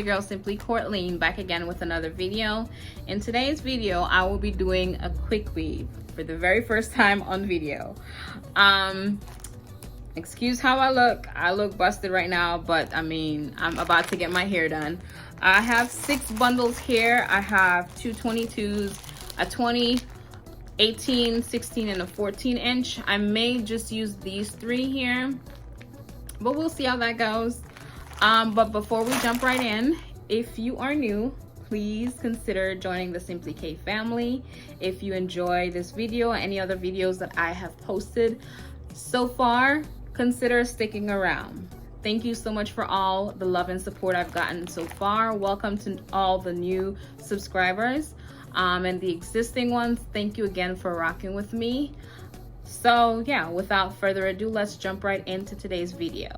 girl SimplyKourtleen, back again with another video. In today's video, I will be doing a quick weave for the very first time on video. Excuse how I look busted right now, but I mean, I'm about to get my hair done. I have 6 bundles here. I have two 22s, a 20, 18, 16, and a 14 inch. I may just use these 3 here, but we'll see how that goes. But before we jump right in, if you are new, please consider joining the SimplyK family. If you enjoy this video or any other videos that I have posted so far, consider sticking around. Thank you so much for all the love and support I've gotten so far. Welcome to all the new subscribers, and the existing ones, thank you again for rocking with me. So yeah, without further ado, let's jump right into today's video.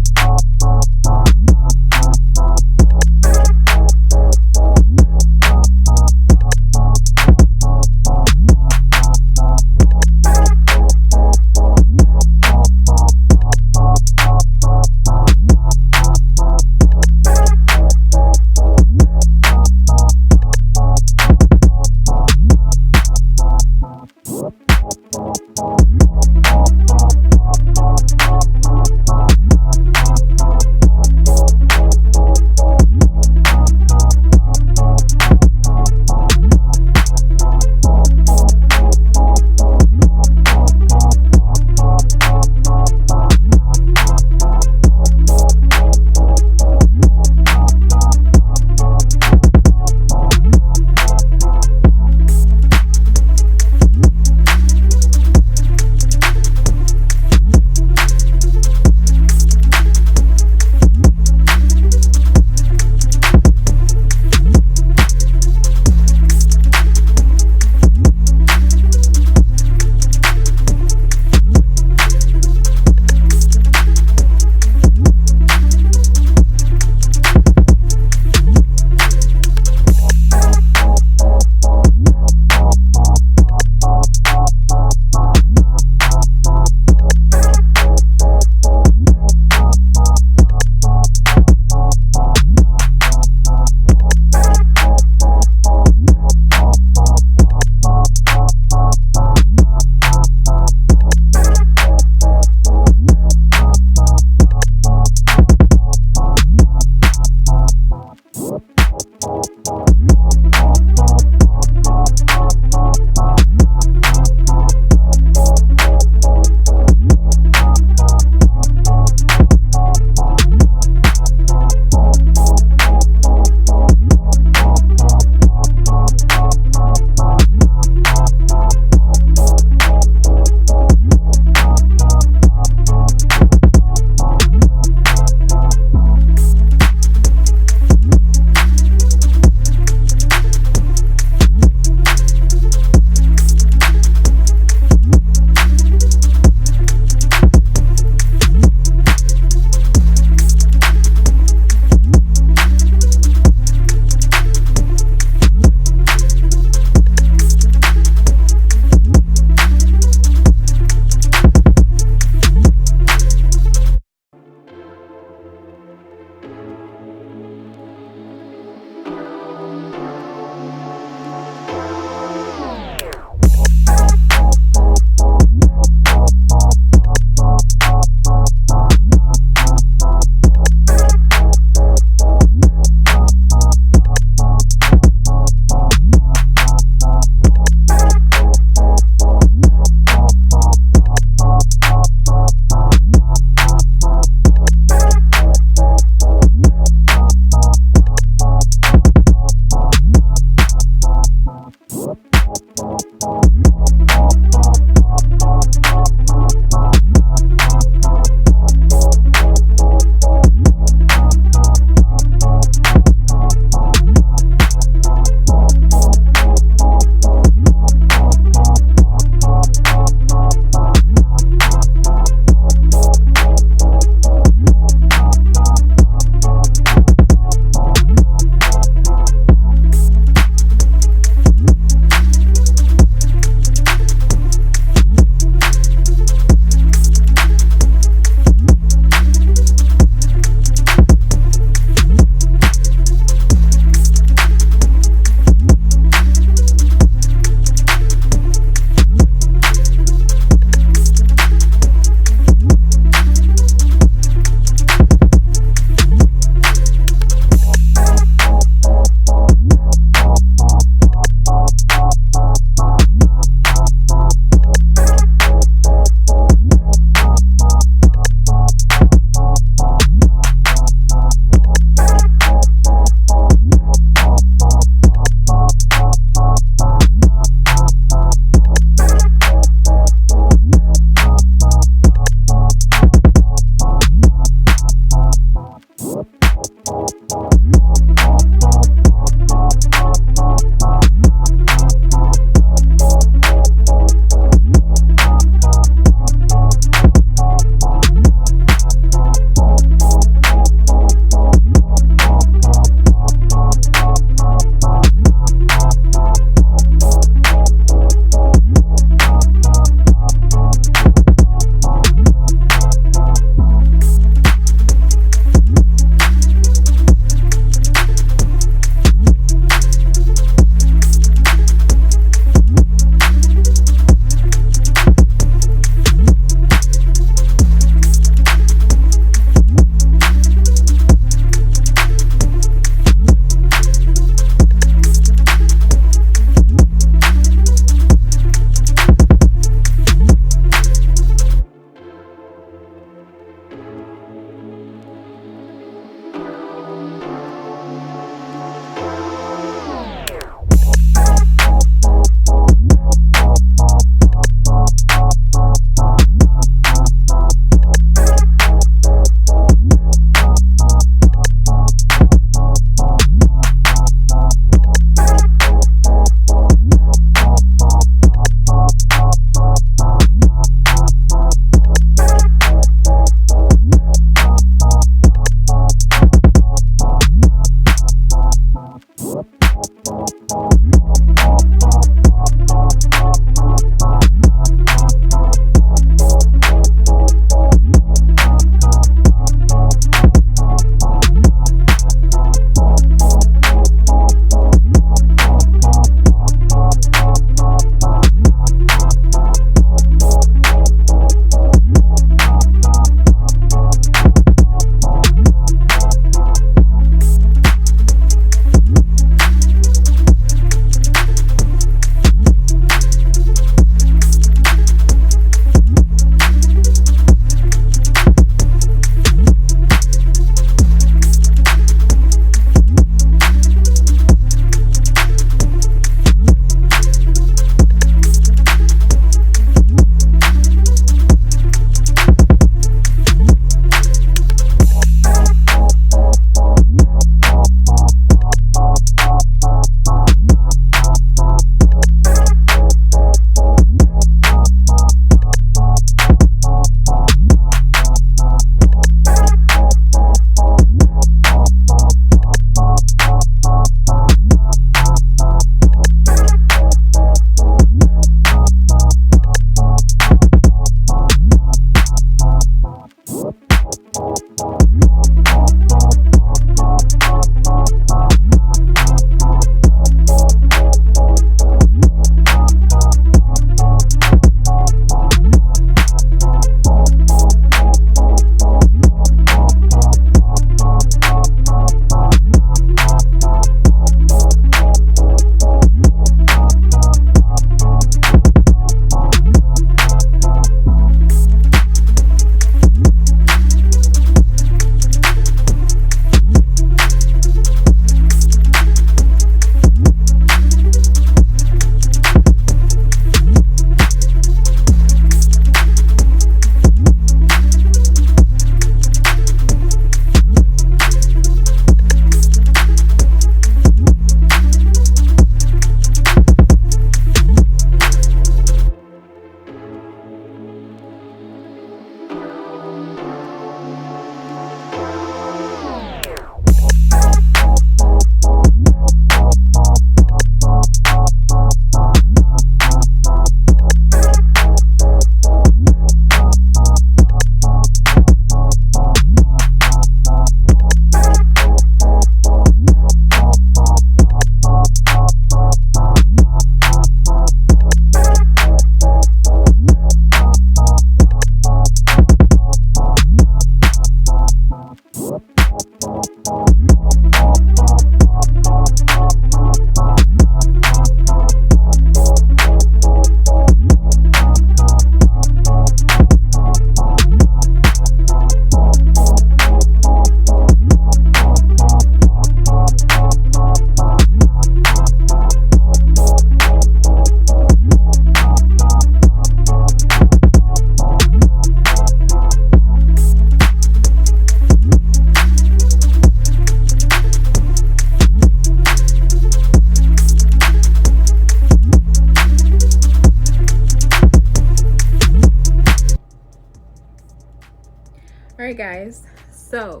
right guys, so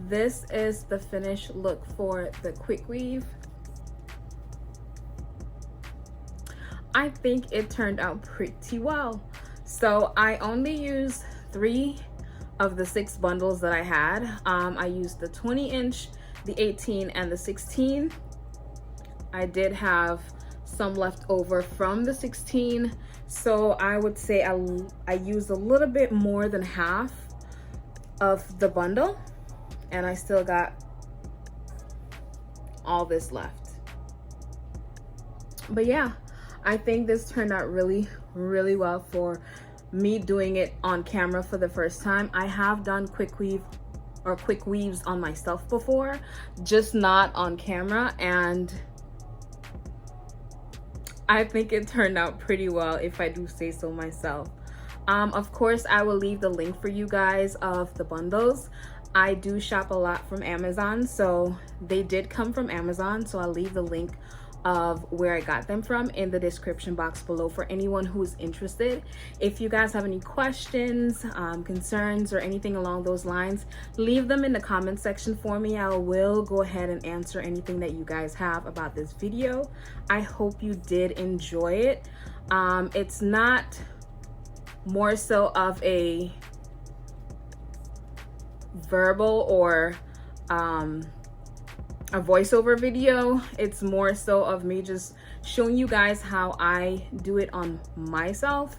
this is the finished look for the quick weave. I think it turned out pretty well. So I only used 3 of the 6 bundles that I had. I used the 20-inch, the 18, and the 16. I did have some left over from the 16, so I would say I used a little bit more than half of the bundle, and I still got all this left. But yeah, I think this turned out really well for me doing it on camera for the first time. I have done quick weaves on myself before, just not on camera, and I think it turned out pretty well, if I do say so myself. Of course, I will leave the link for you guys of the bundles. I do shop a lot from Amazon, so they did come from Amazon, so I'll leave the link of where I got them from in the description box below for anyone who's interested. If you guys have any questions, concerns, or anything along those lines, leave them in the comment section for me. I will go ahead and answer anything that you guys have about this video. I hope you did enjoy it. It's not more so of a verbal or a voiceover video. It's more so of me just showing you guys how I do it on myself.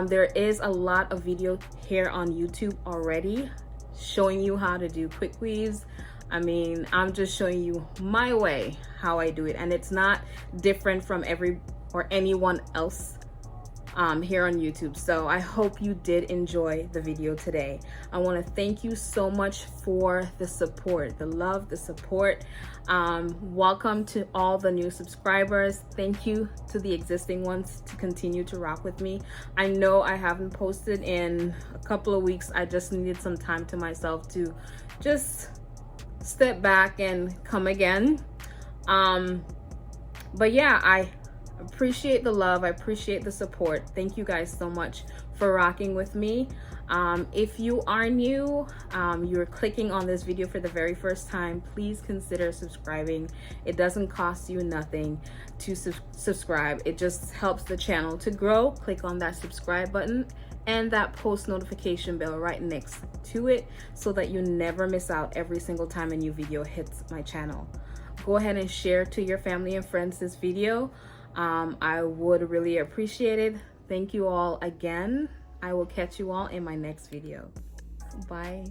There is a lot of video here on YouTube already showing you how to do quick weaves. I mean, I'm just showing you my way how I do it, and it's not different from anyone else here on YouTube. So I hope you did enjoy the video today. I want to thank you so much for the support, the love, the support. Welcome to all the new subscribers. Thank you to the existing ones to continue to rock with me. I know I haven't posted in a couple of weeks. I just needed some time to myself to just step back and come again. But yeah, I appreciate the love, I appreciate the support. Thank you guys so much for rocking with me. If you are new, you're clicking on this video for the very first time, please consider subscribing. It doesn't cost you nothing to subscribe. It just helps the channel to grow. Click on that subscribe button and that post notification bell right next to it so that you never miss out every single time a new video hits my channel. Go ahead and share to your family and friends this video. I would really appreciate it. Thank you all again. I will catch you all in my next video. Bye.